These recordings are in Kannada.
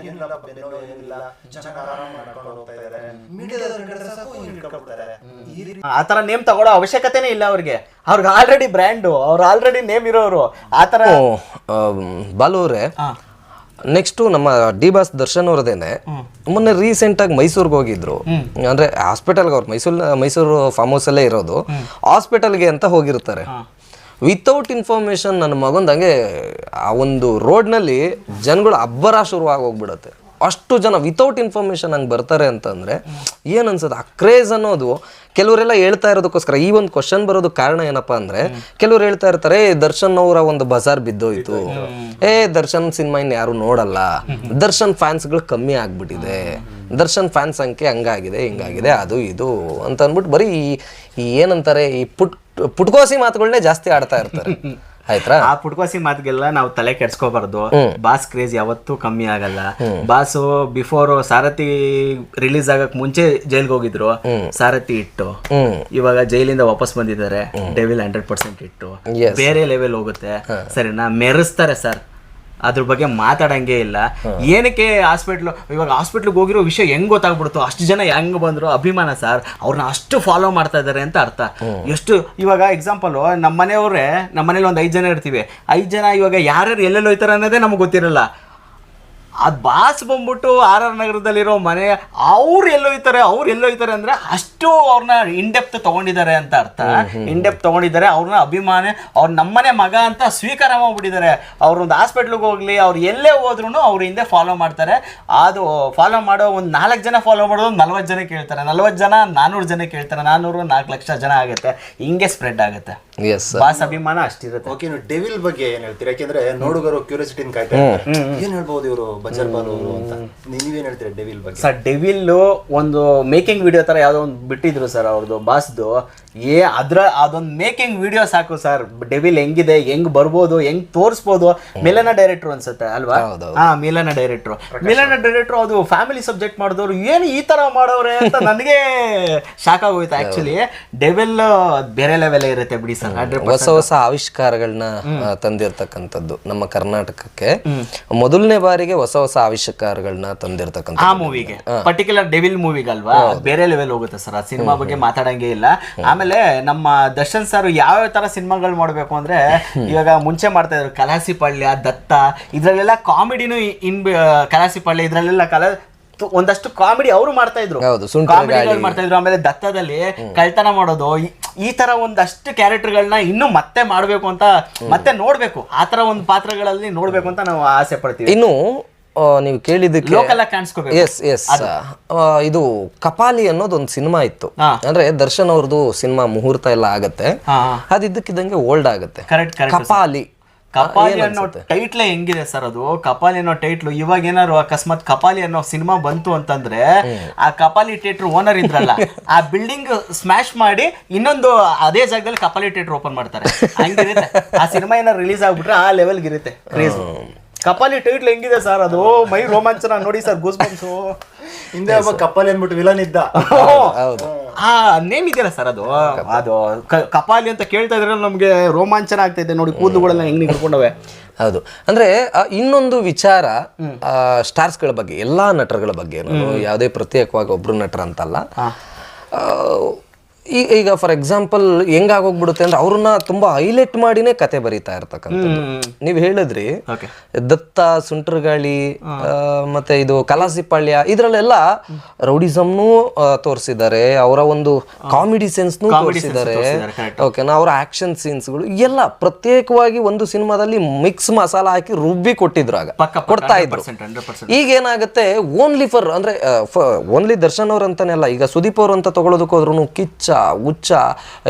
ಏನಿಲ್ಲ ಬೆನ್ನೋ ಏನಿಲ್ಲ ಜನ ಆರಾಮ ಮಾಡ್ಕೊಂಡು ಹೋಗ್ತಾ ಇದ್ದಾರೆ, ಮೀಡಿಯಾದವ್ರು ಹಿಡಿದ್ರೆ ಸಾಕು ಹಿಡ್ಕೊಬಿಡ್ತಾರೆ. ಆತರ ನೇಮ್ ತಗೊಳ್ಳೋ ಅವಶ್ಯಕತೆನೇ ಇಲ್ಲ ಅವ್ರಿಗೆ ಆಲ್ರೆಡಿ ಬ್ರ್ಯಾಂಡು, ಅವ್ರು ಆಲ್ರೆಡಿ ನೇಮ್ ಇರೋರು. ಆತರ ಬಾಲು ಅವರೇ, ನೆಕ್ಸ್ಟು ನಮ್ಮ ಡಿ ಬಾಸ್ ದರ್ಶನ್ ಅವ್ರದೇನೆ ಮೊನ್ನೆ ರೀಸೆಂಟಾಗಿ ಮೈಸೂರಿಗೆ ಹೋಗಿದ್ರು. ಅಂದ್ರೆ ಹಾಸ್ಪಿಟಲ್ಗೆ ಅವ್ರು ಮೈಸೂರು ಫಾರ್ಮ್ ಹೌಸ್ ಅಲ್ಲೇ ಇರೋದು, ಹಾಸ್ಪಿಟಲ್ಗೆ ಅಂತ ಹೋಗಿರ್ತಾರೆ. ವಿತೌಟ್ ಇನ್ಫಾರ್ಮೇಶನ್ ನನ್ನ ಮಗಂದಂಗೆ ಆ ಒಂದು ರೋಡ್ನಲ್ಲಿ ಜನಗಳು ಅಬ್ಬರ ಶುರುವಾಗಿ ಹೋಗ್ಬಿಡತ್ತೆ. ಅಷ್ಟು ಜನ ವಿತೌಟ್ ಇನ್ಫಾರ್ಮೇಶನ್ ಹಂಗೆ ಬರ್ತಾರೆ ಅಂತಂದರೆ ಏನು ಅನ್ಸುತ್ತೆ? ಆ ಕ್ರೇಜ್ ಅನ್ನೋದು ಕೆಲವರೆಲ್ಲ ಹೇಳ್ತಾ ಇರೋದಕ್ಕೋಸ್ಕರ ಈ ಒಂದು ಕ್ವಶನ್ ಬರೋದು ಕಾರಣ ಏನಪ್ಪಾ ಅಂದರೆ, ಕೆಲವ್ರು ಹೇಳ್ತಾ ಇರ್ತಾರೆ ದರ್ಶನ್ ಅವರ ಒಂದು ಬಜಾರ್ ಬಿದ್ದೋಯ್ತು, ದರ್ಶನ್ ಸಿನಿಮಾ ಇನ್ನು ಯಾರು ನೋಡಲ್ಲ, ದರ್ಶನ್ ಫ್ಯಾನ್ಸ್ಗಳು ಕಮ್ಮಿ ಆಗ್ಬಿಟ್ಟಿದೆ, ದರ್ಶನ್ ಫ್ಯಾನ್ ಸಂಖ್ಯೆ ಹಂಗಾಗಿದೆ ಹಿಂಗಾಗಿದೆ ಅದು ಇದು ಅಂತ ಅಂದ್ಬಿಟ್ಟು ಬರೀ ಈ ಏನಂತಾರೆ ಈ ಪುಟ್ಕೋಸಿ ಮಾತುಗಳನ್ನೇ ಜಾಸ್ತಿ ಆಡ್ತಾ ಇರ್ತಾರೆ. ಆಯ್ತಾ? ಆ ಪುಟ್ಕೋಸಿ ಮಾತಿಗೆಲ್ಲ ನಾವು ತಲೆ ಕೆಡ್ಸ್ಕೋಬಾರ್ದು. ಬಾಸ್ ಕ್ರೇಜ್ ಯಾವತ್ತೂ ಕಮ್ಮಿ ಆಗಲ್ಲ. ಬಾಸು ಬಿಫೋರ್ ಸಾರಥಿ ರಿಲೀಸ್ ಆಗಕ್ ಮುಂಚೆ ಜೈಲ್ಗೆ ಹೋಗಿದ್ರು, ಸಾರಥಿ ಇಟ್ಟು ಇವಾಗ ಜೈಲಿಂದ ವಾಪಸ್ ಬಂದಿದ್ದಾರೆ, ಡೆವಿಲ್ 100% ಇಟ್ಟು ಬೇರೆ ಲೆವೆಲ್ ಹೋಗುತ್ತೆ. ಸರಿನಾ? ಮೆರೆಸ್ತಾರೆ ಸರ್, ಅದ್ರ ಬಗ್ಗೆ ಮಾತಾಡಂಗೆ ಇಲ್ಲ. ಏನಕ್ಕೆ ಇವಾಗ ಹಾಸ್ಪಿಟ್ಲಿಗೆ ಹೋಗಿರೋ ವಿಷಯ ಹೆಂಗ್ ಗೊತ್ತಾಗ್ಬಿಡ್ತು, ಅಷ್ಟು ಜನ ಹೆಂಗ್ ಬಂದ್ರು, ಅಭಿಮಾನ ಸರ್, ಅವ್ರನ್ನ ಅಷ್ಟು ಫಾಲೋ ಮಾಡ್ತಾ ಇದಾರೆ ಅಂತ ಅರ್ಥ. ಎಷ್ಟು ಇವಾಗ ಎಕ್ಸಾಂಪಲ್ ನಮ್ಮ ಮನೇಲಿ ಒಂದು 5 ಜನ ಇರ್ತೀವಿ, 5 ಜನ ಇವಾಗ ಯಾರ್ಯಾರು ಎಲ್ಲೆಲ್ಲಿ ಹೋಯ್ತಾರೆ ಅನ್ನೋದೇ ನಮ್ಗೆ ಗೊತ್ತಿರಲ್ಲ. ಅದು ಬಾಸ್ ಬಂದ್ಬಿಟ್ಟು RR ನಗರದಲ್ಲಿರೋ ಮನೆ ಅವ್ರು ಎಲ್ಲೋಯ್ತಾರೆ ಅಂದ್ರೆ ಅಷ್ಟು ಅವ್ರನ್ನ ಇನ್ಡೆಪ್ತ್ ತಗೊಂಡಿದ್ದಾರೆ ಅಂತ ಅರ್ಥ. ಇನ್ಡೆಪ್ತ್ ತಗೊಂಡಿದ್ದಾರೆ, ಅವ್ರನ್ನ ಅಭಿಮಾನ, ಅವ್ರ ನಮ್ಮನೆ ಮಗ ಅಂತ ಸ್ವೀಕಾರ ಮಾಡ್ಬಿಟ್ಟಿದ್ದಾರೆ. ಅವ್ರೊಂದು ಹಾಸ್ಪಿಟ್ಲಿಗೆ ಹೋಗ್ಲಿ, ಅವ್ರು ಎಲ್ಲೇ ಹೋದ್ರು ಅವ್ರ ಹಿಂದೆ ಫಾಲೋ ಮಾಡ್ತಾರೆ. ಅದು ಫಾಲೋ ಮಾಡೋ ಒಂದು 4 ಜನ ಫಾಲೋ ಮಾಡೋದು 40 ಜನ ಕೇಳ್ತಾರೆ, 40 ಜನ 400 ಜನ ಕೇಳ್ತಾರೆ, 400 4 ಲಕ್ಷ ಜನ ಆಗುತ್ತೆ. ಹಿಂಗೆ ಸ್ಪ್ರೆಡ್ ಆಗುತ್ತೆ. ಬಾಸ್ ಅಭಿಮಾನ ಅಷ್ಟಿರುತ್ತೆ. ಓಕೆ, ನೀವು ಡೆವಿಲ್ ಬಗ್ಗೆ ಏನ್ ಹೇಳ್ತೀರಾ? ಯಾಕೆಂದ್ರೆ ನೋಡುಗರು ಕ್ಯೂರಿಯಾಸಿಟಿ ಕಾಯ್ತಾ ಇರ್ತಾರೆ, ಏನ್ ಹೇಳ್ಬಹುದು ಇವರು ಬಜಾರ್ ಬಾಲು ಅವರು ಅಂತ. ನೀವೇನ್ ಹೇಳ್ತೀರಾ ಡೆವಿಲ್ ಬಗ್ಗೆ? ಸರ್, ಡೆವಿಲ್ ಒಂದು ಮೇಕಿಂಗ್ ವಿಡಿಯೋ ತರ ಯಾವ್ದೋ ಒಂದು ಬಿಟ್ಟಿದ್ರು ಸರ್ ಅವ್ರದ್ದು ಬಾಸ್ದು. ಅದೊಂದು ಮೇಕಿಂಗ್ ವಿಡಿಯೋ ಸಾಕು ಸರ್. ಡೆವಿಲ್ ಹೆಂಗಿದೆ, ಹೆಂಗ್ ಬರ್ಬೋದು, ಹೆಂಗ್ ತೋರಿಸ್ಬೋದು. ಮಿಲನ ಡೈರೆಕ್ಟರ್ ಅನ್ಸುತ್ತೆ ಅಲ್ವಾ? ಮಿಲನ ಡೈರೆಕ್ಟರ್ ಅದು ಫ್ಯಾಮಿಲಿ ಸಬ್ಜೆಕ್ಟ್ ಮಾಡಿದವರು ಏನು ಈ ತರ ಮಾಡೋರೆ ಅಂತ ನನಗೆ ಶಾಕ್ ಆಗೋಯ್ತು. ಆಕ್ಚುಲಿ ಡೆವಿಲ್ ಬೇರೆ ಲೆವೆಲ್ ಇರುತ್ತೆ ಬಿಡಿ ಸರ್. ಹೊಸ ಆವಿಷ್ಕಾರಗಳನ್ನ ತಂದಿರ್ತಕ್ಕಂಥದ್ದು ನಮ್ಮ ಕರ್ನಾಟಕಕ್ಕೆ ಮೊದಲನೇ ಬಾರಿಗೆ ಹೊಸ ಆವಿಷ್ಕಾರಗಳನ್ನ ತಂದಿರ್ತಕ್ಕಂಥ ಆ ಮೂವಿಗೆ, ಪರ್ಟಿಕ್ಯುಲರ್ ಡೆವಿಲ್ ಮೂವಿಗಲ್ವಾ, ಬೇರೆ ಲೆವೆಲ್ ಹೋಗುತ್ತೆ ಸರ್. ಆ ಸಿನಿಮಾ ಬಗ್ಗೆ ಮಾತಾಡಂಗೆ ಇಲ್ಲ. ಆಮೇಲೆ ನಮ್ಮ ದರ್ಶನ್ ಸರ್ ಯಾವ ತರ ಸಿನಿಮಾಗಳು ಮಾಡ್ಬೇಕು ಅಂದ್ರೆ, ಇವಾಗ ಮುಂಚೆ ಮಾಡ್ತಾ ಇದ್ರು ಕಲಾಸಿ ಪಳ್ಯ, ದತ್ತ, ಇದ್ರಲ್ಲೆಲ್ಲ ಕಾಮಿಡಿನೂ ಕಲಾಸಿ ಪಳ್ಯ ಇದ್ರಲ್ಲೆಲ್ಲ ಒಂದಷ್ಟು ಕಾಮಿಡಿ ಅವರು ಮಾಡ್ತಾ ಇದ್ರು, ಮಾಡ್ತಾ ಇದ್ರು. ಆಮೇಲೆ ದತ್ತದಲ್ಲಿ ಕಳ್ತನ ಮಾಡೋದು, ಈ ತರ ಒಂದಷ್ಟು ಕ್ಯಾರೆಕ್ಟರ್ಗಳನ್ನ ಇನ್ನು ಮತ್ತೆ ಮಾಡ್ಬೇಕು ಅಂತ, ಮತ್ತೆ ನೋಡ್ಬೇಕು, ಆ ತರ ಒಂದು ಪಾತ್ರಗಳಲ್ಲಿ ನೋಡ್ಬೇಕು ಅಂತ ನಾವು ಆಸೆ ಪಡ್ತೀವಿ. ಇನ್ನು ನೀವು ಕೇಳಿದ್ದಕ್ಕೆ ಇದು ಕಪಾಲಿ ಅನ್ನೋದು ಒಂದು ಸಿನಿಮಾ ಇತ್ತು. ಅಂದ್ರೆ ದರ್ಶನ್ ಅವ್ರದ್ದು ಸಿನಿಮಾ ಮುಹೂರ್ತ ಎಲ್ಲ ಆಗತ್ತೆ, ಅದಿದ್ದಕ್ಕಿದ್ದಂಗೆ ಓಲ್ಡ್ ಆಗತ್ತೆ. ಕಪಾಲಿ ಅನ್ನೋ ಟೈಟ್ಲೇ ಹೆಂಗಿದೆ ಸರ್ ಅದು. ಕಪಾಲಿ ಅನ್ನೋ ಟೈಟ್ಲು ಇವಾಗ ಏನಾರು ಅಕಸ್ಮಾತ್ ಕಪಾಲಿ ಅನ್ನೋ ಸಿನಿಮಾ ಬಂತು ಅಂತಂದ್ರೆ, ಆ ಕಪಾಲಿ ಥಿಯೇಟರ್ ಓನರ್ ಇದ್ರಲ್ಲ, ಆ ಬಿಲ್ಡಿಂಗ್ ಸ್ಮ್ಯಾಶ್ ಮಾಡಿ ಇನ್ನೊಂದು ಅದೇ ಜಾಗದಲ್ಲಿ ಕಪಾಲಿ ಥಿಯೇಟರ್ ಓಪನ್ ಮಾಡ್ತಾರೆ. ಹಂಗಿರುತ್ತೆ ಆ ಸಿನಿಮಾ ಏನಾರು ರಿಲೀಸ್ ಆಗ್ಬಿಟ್ರೆ ಆ ಲೆವೆಲ್ಗೆ ಇರುತ್ತೆ ಕ್ರೇಜ್. ಕಪಾಲಿ ಟೈಟ್ಲ್ ಹೆಂಗಿದೆ ಸರ್ ಅದು, ಮೈ ರೋಮಾಂಚನ ನೋಡಿ ಸರ್, ಗೂಸ್ ಬಂಪ್ಸ್. ಹಿಂದೆ ಒಬ್ಬ ಕಪಾಲಿ ಅಂದ್ಬಿಟ್ಟು ವಿಲನ್ ಇದ್ದ, ಆ ನೇಮ್ ಇದೆಯಲ್ಲ ಸರ್, ಅದು ಕಪಾಲಿ ಅಂತ ಕೇಳ್ತಾ ಇದ್ರೆ ನಮ್ಗೆ ರೋಮಾಂಚನ ಆಗ್ತಾ ಇದೆ ನೋಡಿ, ಕೂದಲುಗಳೆಲ್ಲ ಹೆಂಗ್ ನಿಂತ್ಕೊಂಡವೆ. ಹೌದು. ಅಂದ್ರೆ ಇನ್ನೊಂದು ವಿಚಾರ, ಸ್ಟಾರ್ಸ್ಗಳ ಬಗ್ಗೆ, ಎಲ್ಲಾ ನಟರುಗಳ ಬಗ್ಗೆ, ನಾನು ಯಾವುದೇ ಪ್ರತ್ಯೇಕವಾಗಿ ಒಬ್ರು ನಟರ ಅಂತಲ್ಲ, ಈಗ ಫಾರ್ ಎಕ್ಸಾಂಪಲ್ ಹೆಂಗಾಗೋಗ್ಬಿಡುತ್ತೆ ಅಂದ್ರೆ ಅವ್ರನ್ನ ತುಂಬಾ ಹೈಲೈಟ್ ಮಾಡಿನೇ ಕತೆ ಬರೀತಾ ಇರ್ತಕ್ಕಂಥದ್ದು. ನೀವ್ ಹೇಳಿದ್ರಿ ದತ್ತ, ಸುಂಟರಗಾಳಿ, ಮತ್ತೆ ಇದು ಕಲಾಸಿಪಾಳ್ಯ, ಇದ್ರಲ್ಲೆಲ್ಲ ರೌಡಿಸಮ್ನು ತೋರಿಸಿದ್ದಾರೆ, ಅವರ ಒಂದು ಕಾಮಿಡಿ ಸೆನ್ಸ್ನು ತೋರಿಸಿದ್ದಾರೆ. ಓಕೆನಾ? ಅವರ ಆಕ್ಷನ್ ಸೀನ್ಸ್ಗಳು ಎಲ್ಲ ಪ್ರತ್ಯೇಕವಾಗಿ ಒಂದು ಸಿನಿಮಾದಲ್ಲಿ ಮಿಕ್ಸ್ ಮಸಾಲ ಹಾಕಿ ರುಬ್ಬಿ ಕೊಟ್ಟಿದ್ರು, ಆಗ ಕೊಡ್ತಾ ಇದ್ರು. ಈಗ ಏನಾಗುತ್ತೆ, ಓನ್ಲಿ ಫಾರ್ ಅಂದ್ರೆ ಓನ್ಲಿ ದರ್ಶನ್ ಅವ್ರ ಅಂತಾನೆ ಅಲ್ಲ, ಈಗ ಸುದೀಪ್ ಅವ್ರ ಅಂತ ತಗೊಳ್ಳೋದಕ್ಕೆ ಹೋದ್ರು ಕಿಚ್ಚ ಹುಚ್ಚ,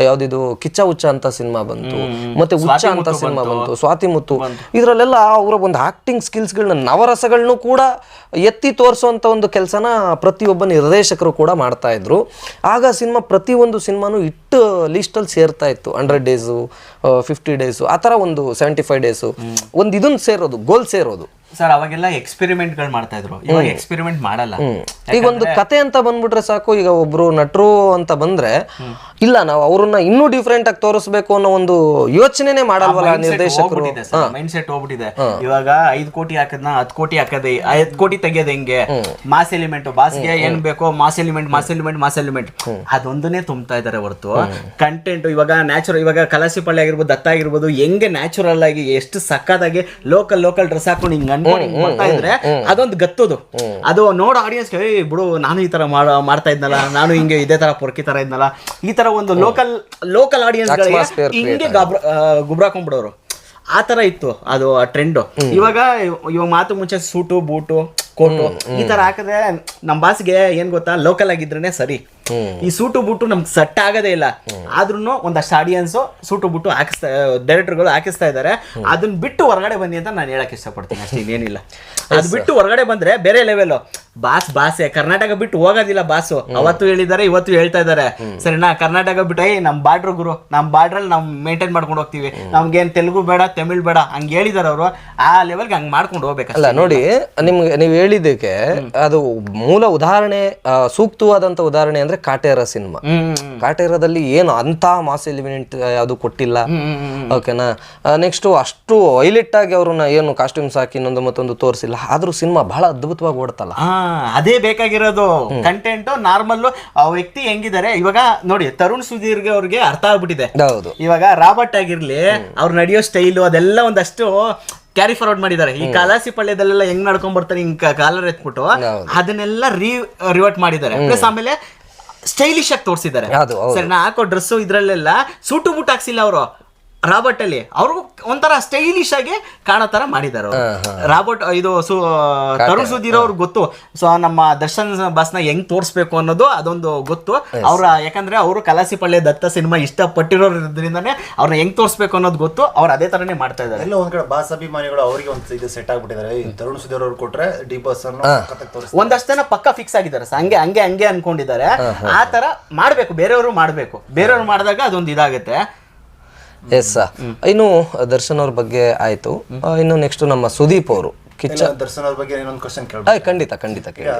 ಯಾವ್ದಿದು ಕಿಚ್ಚ ಹುಚ್ಚ ಅಂತ ಸಿನಿಮಾ ಬಂತು, ಮತ್ತೆ ಹುಚ್ಚ ಅಂತ ಸಿನಿಮಾ ಬಂತು, ಸ್ವಾತಿ ಮುತ್ತು. ಇದ್ರಲ್ಲೆಲ್ಲ ಅವರ ಒಂದು ಆಕ್ಟಿಂಗ್ ಸ್ಕಿಲ್ಸ್ಗಳನ್ನ, ನವರಸಗಳನ್ನೂ ಕೂಡ ಎತ್ತಿ ತೋರಿಸುವಂತ ಒಂದು ಕೆಲಸನ ಪ್ರತಿಯೊಬ್ಬ ನಿರ್ದೇಶಕರು ಕೂಡ ಮಾಡ್ತಾ ಇದ್ರು. ಆಗ ಸಿನಿಮಾ ಪ್ರತಿಯೊಂದು ಸಿನಿಮಾನು ಇಟ್ಟು ಲಿಸ್ಟಲ್ಲಿ ಸೇರ್ತಾ ಇತ್ತು. 100 ಡೇಸು, 50 ಡೇಸು, ಆ ಥರ ಒಂದು 75 ಡೇಸು, ಒಂದು ಇದನ್ನು ಸೇರೋದು, ಗೋಲ್ ಸೇರೋದು. ಸರ್ ಅವಾಗೆಲ್ಲ ಎಕ್ಸ್ಪೆರಿಮೆಂಟ್ ಗಳು ಮಾಡ್ತಾ ಇದ್ರು, ಇವಾಗ ಎಕ್ಸ್ಪೆರಿಮೆಂಟ್ ಮಾಡಲ್ಲ. ಈಗ ಒಂದು ಕತೆ ಅಂತ ಬಂದ್ಬಿಟ್ರೆ ಸಾಕು, ಈಗ ಒಬ್ರು ನಟರು ಅಂತ ಬಂದ್ರೆ ಇಲ್ಲ ನಾವು ಅವ್ರನ್ನ ಇನ್ನೂ ಡಿಫ್ರೆಂಟ್ ಆಗಿ ತೋರಿಸ್ಬೇಕು ಅನ್ನೋ ಒಂದು ಯೋಚನೆನೇ ಮಾಡಲ್ವಲ್ಲ ನಿರ್ದೇಶಕರು. ಮೈಂಡ್ ಸೆಟ್ ಹೋಗ್ಬಿಟ್ಟಿದೆ. ಇವಾಗ 5 ಕೋಟಿ ಹಾಕದ್ನ 10 ಕೋಟಿ ಹಾಕದೆ 5 ಕೋಟಿ ತೆಗಿಯೋದು ಹೆಂಗೆ, ಮಾಸ್ ಎಲಿಮೆಂಟ್, ಬಾಸ್ಗೆ ಏನ್ ಬೇಕೋ ಮಾಸ್ ಎಲಿಮೆಂಟ್ ಅದೊಂದನ್ನೇ ತುಂಬ್ತಾ ಇದಾರೆ ಹೊರತು ಕಂಟೆಂಟ್ ಇವಾಗ ನ್ಯಾಚುರಲ್, ಇವಾಗ ಕಲಾಸಿಪಳ್ಳಿ ಆಗಿರ್ಬೋದು, ದತ್ತ ಆಗಿರ್ಬೋದು, ಹೆಂಗೆ ನ್ಯಾಚುರಲ್ ಆಗಿ ಎಷ್ಟು ಸಕ್ಕದಾಗಿ ಲೋಕಲ್ ಡ್ರೆಸ್ ಹಾಕೊಂಡು ಹಿಂಗ್ ಅನ್ಕೊಂಡು ಮಾಡ್ತಾ ಇದ್ರೆ ಅದೊಂದು ಗತ್ತದು. ಅದು ನೋಡೋ ಆಡಿಯನ್ಸ್ ಬಿಡು ನಾನು ಈ ತರ ಮಾಡ್ತಾ ಇದ್ನಲ್ಲ, ನಾನು ಹಿಂಗೆ ಇದೇ ತರ ಪೊರ್ಕಿ ತರ ಇದ್ನಲ್ಲ, ಈ ತರ ಒಂದು ಲೋಕಲ್ ಆಡಿಯನ್ಸ್ ಹಿಂಗೆ ಗುಬ್ರಾಕೊಂಡ್ಬಿಡೋರು. ಆ ತರ ಇತ್ತು ಅದು ಟ್ರೆಂಡ್. ಇವಾಗ ಮಾತು ಮುಂಚೆ ಸೂಟು ಬೂಟು ಕೋಟು ಈ ತರ ಹಾಕಿದ್ರೆ ನಮ್ ಬಾಸ್ಗೆ ಏನ್ ಗೊತ್ತಾ, ಲೋಕಲ್ ಆಗಿದ್ರೇನೆ ಸರಿ. ಈ ಸೂಟು ಬುಟ್ಟು ನಮ್ಗೆ ಸೆಟ್ ಆಗದೇ ಇಲ್ಲ. ಆದ್ರೂ ಒಂದಷ್ಟು ಆಡಿಯನ್ಸ್ ಸೂಟು ಬುಟ್ಟು ಡೈರೆಕ್ಟರ್ಗಳು ಹಾಕಿಸ್ತಾ ಇದಾರೆ. ಅದನ್ನ ಬಿಟ್ಟು ಹೊರಗಡೆ ಬನ್ನಿ ಅಂತ ನಾನು ಹೇಳಕ್ ಇಷ್ಟಪಡ್ತೀನಿ ಅಷ್ಟೇ, ಇನ್ನೇನಿಲ್ಲ. ಅದು ಬಿಟ್ಟು ಹೊರಗಡೆ ಬಂದ್ರೆ ಬೇರೆ ಲೆವೆಲ್. ಬಾಸೆ ಕರ್ನಾಟಕ ಬಿಟ್ಟು ಹೋಗೋದಿಲ್ಲ ಬಾಸು. ಅವತ್ತು ಹೇಳಿದ್ದಾರೆ, ಇವತ್ತು ಹೇಳ್ತಾ ಇದಾರೆ. ಸರಿನಾ, ಕರ್ನಾಟಕ ಬಿಟ್ಟು ನಮ್ ಬಾರ್ಡ್ರ್ ಗುರು, ನಮ್ ಬಾರ್ಡ್ರಲ್ಲಿ ನಾವು ಮೇಂಟೈನ್ ಮಾಡ್ಕೊಂಡು ಹೋಗ್ತೀವಿ, ನಮ್ಗೇನ್ ತೆಲುಗು ಬೇಡ ತಮಿಳ್ ಬೇಡ ಹಂಗೆ ಹೇಳಿದಾರೆ ಅವರು. ಆ ಲೆವೆಲ್ಗೆ ಹಂಗ್ ಮಾಡ್ಕೊಂಡು ಹೋಗ್ಬೇಕಲ್ಲ. ನೋಡಿ ನಿಮ್ಗೆ ನೀವು ಹೇಳಿದ್ದಕ್ಕೆ ಅದು ಮೂಲ ಉದಾಹರಣೆ, ಸೂಕ್ತವಾದಂತ ಉದಾಹರಣೆ ಅಂದ್ರೆ ಕಾಟೇರ ಸಿನಿಮಾ. ಕಾಟೇರದಲ್ಲಿ ಏನು ಅಂತ ಮಾಸ್ ಎಲಿಮೆಂಟ್ ಯಾವುದು ಕೊಟ್ಟಿಲ್ಲ. ಓಕೆನಾ. ನೆಕ್ಸ್ಟ್ ಅಷ್ಟು ಹೈಲೈಟ್ ಆಗಿ ಅವ್ರನ್ನ ಏನು ಕಾಸ್ಟ್ಯೂಮ್ಸ್ ಹಾಕಿ ಇನ್ನೊಂದು ಮತ್ತೊಂದು ತೋರಿಸಿಲ್ಲ. ಆದ್ರೂ ಸಿನಿಮಾ ಬಹಳ ಅದ್ಭುತವಾಗಿ ಓಡ್ತಲ್ಲ. ಅದೇ ಬೇಕಾಗಿರೋದು. ಕಂಟೆಂಟ್ ನಾರ್ಮಲ್ ವ್ಯಕ್ತಿ ಹೆಂಗಿದ್ದಾರೆ ಇವಾಗ ನೋಡಿ, ತರುಣ್ ಸುಧೀರ್ಗೆ ಅವ್ರಿಗೆ ಅರ್ಥ ಆಗ್ಬಿಟ್ಟಿದೆ. ಹೌದು. ಇವಾಗ ರಾಬರ್ಟ್ ಆಗಿರ್ಲಿ, ಅವ್ರು ನಡೆಯೋ ಸ್ಟೈಲು ಅದೆಲ್ಲ ಒಂದಷ್ಟು ಕ್ಯಾರಿ ಫಾರ್ವರ್ಡ್ ಮಾಡಿದ್ದಾರೆ. ಈ ಕಲಾಸಿ ಪಳ್ಯದಲ್ಲೆಲ್ಲ ಹೆಂಗ್ ನಡ್ಕೊಂಡ್ ಬರ್ತಾರೆ, ಹಿಂಗ್ ಕಾಲರ್ ಎತ್ಬಿಟ್ಟು ಅದನ್ನೆಲ್ಲ ರಿವರ್ಟ್ ಮಾಡಿದ್ದಾರೆ. ಪ್ಲಸ್ ಆಮೇಲೆ ಸ್ಟೈಲಿಶ್ ಆಗಿ ತೋರಿಸಿದ್ದಾರೆ. ಸರಿ, ನಾ ಹಾಕೋ ಡ್ರೆಸ್ಸು ಇದ್ರಲ್ಲೆಲ್ಲ ಸೂಟು ಬೂಟ್ ಹಾಕ್ಸಿಲ್ಲ ಅವರು. ರಾಬರ್ಟ್ ಅಲ್ಲಿ ಅವರು ಒಂಥರ ಸ್ಟೈಲಿಶ್ ಆಗಿ ಕಾಣೋ ತರ ಮಾಡಿದ್ದಾರೆ ರಾಬರ್ಟ್. ಇದು ತರುಣ್ ಸುಧೀರ್ ಅವ್ರಿಗೆ ಗೊತ್ತು, ಸೊ ನಮ್ಮ ದರ್ಶನ್ ಬಾಸ್ನ ಹೆಂಗ್ ತೋರಿಸ್ಬೇಕು ಅನ್ನೋದು ಅದೊಂದು ಗೊತ್ತು ಅವ್ರ. ಯಾಕಂದ್ರೆ ಅವರು ಕಲಾಸಿಪಳ್ಳಿ ದತ್ತ ಸಿನಿಮಾ ಇಷ್ಟಪಟ್ಟಿರೋದ್ರಿಂದಾನೆ ಅವ್ರನ್ನ ಹೆಂಗ್ ತೋರಿಸ್ಬೇಕು ಅನ್ನೋದು ಗೊತ್ತು. ಅವ್ರು ಅದೇ ತರನೇ ಮಾಡ್ತಾ ಇದ್ದಾರೆ. ಎಲ್ಲ ಒಂದ್ ಕಡೆ ಬಾಸ್ ಅಭಿಮಾನಿಗಳು ಅವರಿಗೆ ಒಂದು ಇದು ಸೆಟ್ ಆಗ್ಬಿಟ್ಟಿದ್ದಾರೆ. ತರುಣ್ ಸುಧೀರ್ ಅವ್ರು ಕೊಟ್ರೆ ಡಿ ಬಾಸ್ ಒಂದಷ್ಟು ಜನ ಪಕ್ಕ ಫಿಕ್ಸ್ ಆಗಿದ್ದಾರೆ. ಹಂಗೆ ಅನ್ಕೊಂಡಿದ್ದಾರೆ. ಆ ತರ ಮಾಡ್ಬೇಕು, ಬೇರೆಯವರು ಮಾಡ್ಬೇಕು. ಬೇರೆಯವ್ರು ಮಾಡಿದಾಗ ಅದೊಂದು ಇದಾಗುತ್ತೆ. ಎಸ್. ಇನ್ನು ದರ್ಶನ್ ಅವ್ರ ಬಗ್ಗೆ ಆಯ್ತು. ಇನ್ನು ನೆಕ್ಸ್ಟ್ ನಮ್ಮ ಸುದೀಪ್ ಅವರು ದರ್ಶನ್ ಅವ್ರ ಬಗ್ಗೆ ಇನ್ನೊಂದು ಕ್ವಶನ್ ಕೇಳ್ಬೇಕು. ಖಂಡಿತ ಕೇಳಿ.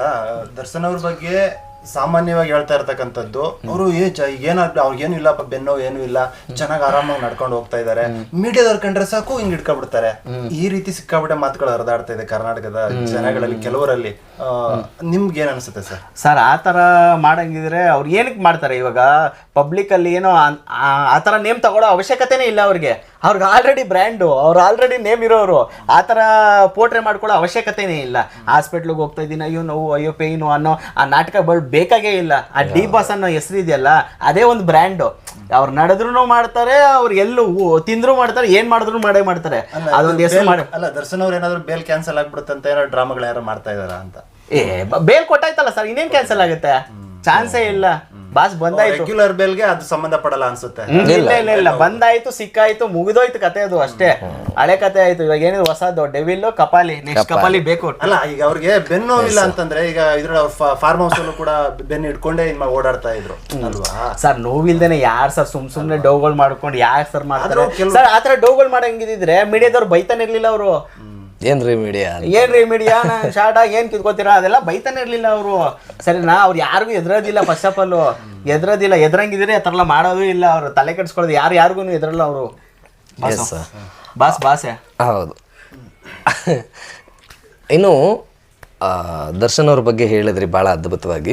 ದರ್ಶನ್ ಅವ್ರ ಬಗ್ಗೆ ಸಾಮಾನ್ಯವಾಗಿ ಹೇಳ್ತಾ ಇರ್ತಕ್ಕಂಥದ್ದು, ಅವರು ಏನಾದ್ರು ಅವ್ರಿಗೇನು ಇಲ್ಲಪ್ಪ, ಬೆನ್ನೋ ಏನು ಇಲ್ಲ, ಚೆನ್ನಾಗಿ ಆರಾಮಾಗಿ ನಡ್ಕೊಂಡು ಹೋಗ್ತಾ ಇದಾರೆ. ಮೀಡಿಯಾದವ್ರು ಕಂಡ್ರೆ ಸಾಕು ಹಿಂಗ್ ಇಟ್ಕೊಂಡ್ಬಿಡ್ತಾರೆ. ಈ ರೀತಿ ಸಿಕ್ಕಾಬಿಟ್ಟೆ ಮಾತುಗಳು ಹರಿದಾಡ್ತಾ ಇದೆ ಕರ್ನಾಟಕದ ಜನಗಳಲ್ಲಿ, ಕೆಲವರಲ್ಲಿ. ನಿಮ್ಗೆ ಏನ್ ಅನ್ಸುತ್ತೆ ಸರ್? ಸರ್ ಆ ತರ ಮಾಡಂಗಿದ್ರೆ ಅವ್ರು ಏನಕ್ಕೆ ಮಾಡ್ತಾರೆ? ಇವಾಗ ಪಬ್ಲಿಕ್ ಅಲ್ಲಿ ಏನೋ ಆ ತರ ನೇಮ್ ತಗೊಳ್ಳೋ ಅವಶ್ಯಕತೆನೇ ಇಲ್ಲ ಅವ್ರಿಗೆ ಆಲ್ರೆಡಿ ಬ್ರ್ಯಾಂಡು, ಅವ್ರು ಆಲ್ರೆಡಿ ನೇಮ್ ಇರೋರು. ಆ ತರ ಪೋಟ್ರೆ ಮಾಡ್ಕೊಳ್ಳೋ ಅವಶ್ಯಕತೆನೇ ಇಲ್ಲ. ಹಾಸ್ಪಿಟ್ಲಿಗೆ ಹೋಗ್ತಾ ಇದ್ದೀನಿ, ಅಯ್ಯೋ ನೋವು ಅಯ್ಯೋ ಪೇಯ್ನು ಅನ್ನೋ ಆ ನಾಟಕ ಬೇಕಾಗೇ ಇಲ್ಲ. ಆ ಡಿ ಬಾಸ್ ಅನ್ನೋ ಹೆಸರು ಇದೆಯಲ್ಲ, ಅದೇ ಒಂದು ಬ್ರ್ಯಾಂಡು. ಅವ್ರು ನಡೆದ್ರು ಮಾಡ್ತಾರೆ, ಅವ್ರು ಎಲ್ಲೂ ತಿಂದ್ರು ಮಾಡ್ತಾರೆ, ಏನ್ ಮಾಡಿದ್ರು ಮಾಡೇ ಮಾಡ್ತಾರೆ. ಅದೊಂದು ಹೆಸರು ಮಾಡಿ. ಅಲ್ಲ, ದರ್ಶನ್ ಅವ್ರು ಏನಾದ್ರು ಬೇಲ್ ಕ್ಯಾನ್ಸಲ್ ಆಗ್ಬಿಡುತ್ತಂತ ಏನೋ ಡ್ರಾಮಾಗಳು ಯಾರು ಮಾಡ್ತಾ ಇದಾರ ಅಂತ? ಬೇಲ್ ಕೊಟ್ಟಾಯ್ತಲ್ಲ ಸರ್, ಇನ್ನೇನ್ ಕ್ಯಾನ್ಸಲ್ ಆಗುತ್ತೆ? ಚಾನ್ಸೇ ಇಲ್ಲ. ಬಾಸ್ ಬಂದಾಯ್ತು, ರೆಗ್ಯುಲರ್ ಬೇಲ್ಗೆ ಅದು ಸಂಬಂಧ ಪಡಲ್ಲ ಅನ್ಸುತ್ತೆ. ಇಲ್ಲ ಬಂದಾಯ್ತು, ಸಿಕ್ಕಾಯ್ತು, ಮುಗಿದೋಯ್ತು ಕತೆ. ಅದು ಅಷ್ಟೇ, ಹಳೆ ಕತೆ ಆಯ್ತು. ಇವಾಗ ಏನಿದ್ರು ಹೊಸದು, ಡೆವಿಲ್ ಕಪಾಲಿ, ನೆಕ್ಸ್ಟ್ ಕಪಾಲಿ ಬೇಕು. ಅಲ್ಲ, ಈಗ ಅವ್ರಿಗೆ ಬೆನ್ನು ಇಲ್ಲ ಅಂತಂದ್ರೆ, ಈಗ ಇದ್ರ ಫಾರ್ಮ್ ಹೌಸ್ ಅಲ್ಲೂ ಕೂಡ ಬೆನ್ನು ಇಟ್ಕೊಂಡೇ ಓಡಾಡ್ತಾ ಇದ್ರು ಅಲ್ವಾ ಸರ್? ನೋವಿಲ್ದೇನೆ ಯಾರು ಸರ್ ಸುಮ್ನೆ ಡೋಗಳು ಮಾಡ್ಕೊಂಡು ಯಾರು ಸರ್ ಮಾಡ್ತಾರೆ ಸರ್? ಆತರ ಡೋಗಳು ಮಾಡಂಗಿದ್ರೆ ಮೀಡಿಯಾದವ್ರು ಬೈತಾನೆ ಇರ್ಲಿಲ್ಲ ಅವರು. ಏನ್ರಿ ಮೀಡಿಯಾ ಶಾರ್ಟ್ ಆಗಿ ಏನ್ ಕಿತ್ಕೋತೀರಾ, ಅದೆಲ್ಲ ಬೈತಾನೆ ಇರ್ಲಿಲ್ಲ ಅವರು. ಸರಿನಾ? ಅವ್ರು ಯಾರಿಗೂ ಎದ್ರೋದಿಲ್ಲ. ಫಸ್ಟ್ ಆಫ್ ಆಲ್ ಎದ್ರೋದಿಲ್ಲ. ಎದ್ರಂಗಿದ್ರೆ ಆ ಥರ ಎಲ್ಲ ಮಾಡೋದು ಇಲ್ಲ. ಅವ್ರು ತಲೆ ಕೆಡ್ಸ್ಕೊಳ್ಳೋದು ಯಾರಿಗೂ ಎದ್ರಲ್ಲ ಅವರು. ಬಾಸೆ. ಹೌದು. ಇನ್ನು ದರ್ಶನ್ ಅವ್ರ ಬಗ್ಗೆ ಹೇಳಿದ್ರಿ ಭಾಳ ಅದ್ಭುತವಾಗಿ.